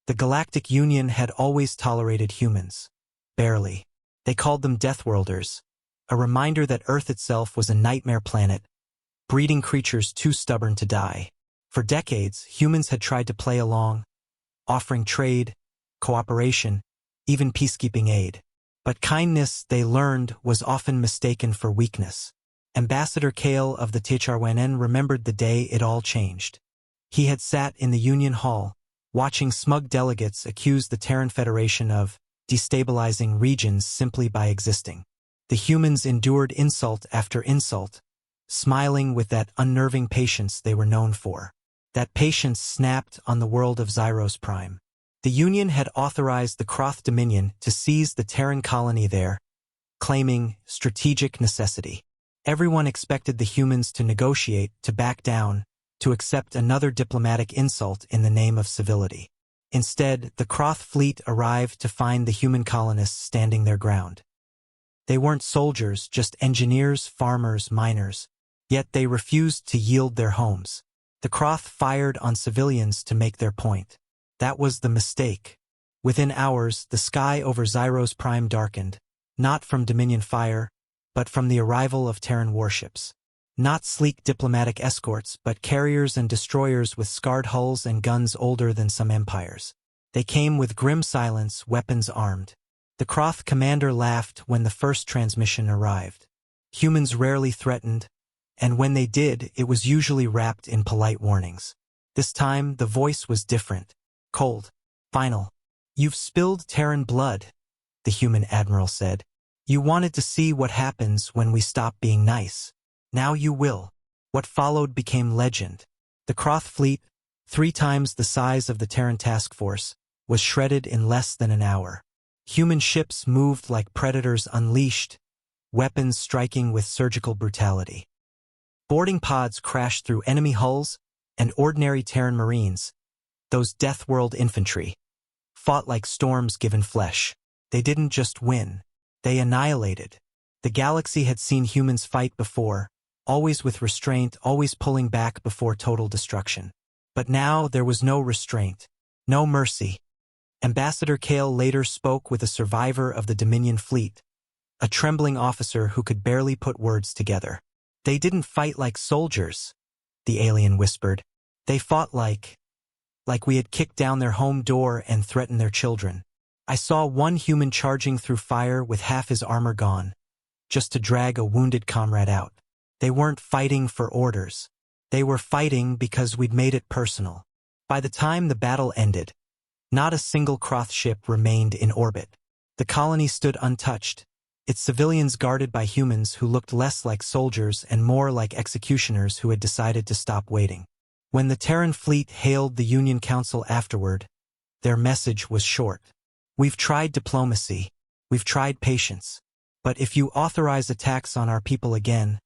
The Galactic Union had always tolerated humans. Barely. They called them Deathworlders, a reminder that Earth itself was a nightmare planet, breeding creatures too stubborn to die. For decades, humans had tried to play along, offering trade, cooperation, even peacekeeping aid. But kindness, they learned, was often mistaken for weakness. Ambassador Kale of the HFY remembered the day it all changed. He had sat in the Union Hall, watching smug delegates accuse the Terran Federation of destabilizing regions simply by existing. The humans endured insult after insult, smiling with that unnerving patience they were known for. That patience snapped on the world of Zyros Prime. The Union had authorized the Kroth Dominion to seize the Terran colony there, claiming strategic necessity. Everyone expected the humans to negotiate, to back down, to accept another diplomatic insult in the name of civility. Instead, the Kroth fleet arrived to find the human colonists standing their ground. They weren't soldiers, just engineers, farmers, miners. Yet they refused to yield their homes. The Kroth fired on civilians to make their point. That was the mistake. Within hours, the sky over Zyros Prime darkened, not from Dominion fire, but from the arrival of Terran warships. Not sleek diplomatic escorts, but carriers and destroyers with scarred hulls and guns older than some empires. They came with grim silence, weapons armed. The Kroth commander laughed when the first transmission arrived. Humans rarely threatened, and when they did, it was usually wrapped in polite warnings. This time, the voice was different. Cold. Final. "You've spilled Terran blood," the human admiral said. "You wanted to see what happens when we stop being nice. Now you will." What followed became legend. The Kroth fleet, 3 times the size of the Terran task force, was shredded in less than an hour. Human ships moved like predators unleashed, weapons striking with surgical brutality. Boarding pods crashed through enemy hulls, and ordinary Terran Marines, those Deathworld infantry, fought like storms given flesh. They didn't just win. They annihilated. The galaxy had seen humans fight before, always with restraint, always pulling back before total destruction. But now there was no restraint, no mercy. Ambassador Kale later spoke with a survivor of the Dominion fleet, a trembling officer who could barely put words together. "They didn't fight like soldiers," the alien whispered. "They fought like we had kicked down their home door and threatened their children. I saw one human charging through fire with half his armor gone, just to drag a wounded comrade out. They weren't fighting for orders. They were fighting because we'd made it personal." By the time the battle ended, not a single Kroth ship remained in orbit. The colony stood untouched, its civilians guarded by humans who looked less like soldiers and more like executioners who had decided to stop waiting. When the Terran fleet hailed the Union Council afterward, their message was short. "We've tried diplomacy. We've tried patience. But if you authorize attacks on our people again,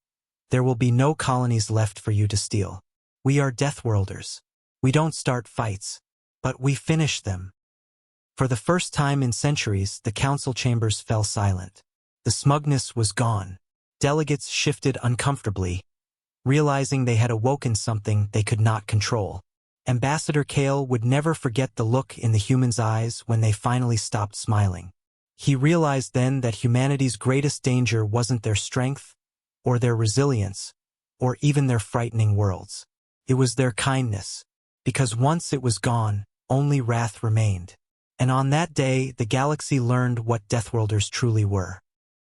there will be no colonies left for you to steal. We are Deathworlders. We don't start fights, but we finish them." For the first time in centuries, the council chambers fell silent. The smugness was gone. Delegates shifted uncomfortably, realizing they had awoken something they could not control. Ambassador Kale would never forget the look in the humans' eyes when they finally stopped smiling. He realized then that humanity's greatest danger wasn't their strength, or their resilience, or even their frightening worlds. It was their kindness, because once it was gone, only wrath remained. And on that day, the galaxy learned what Deathworlders truly were.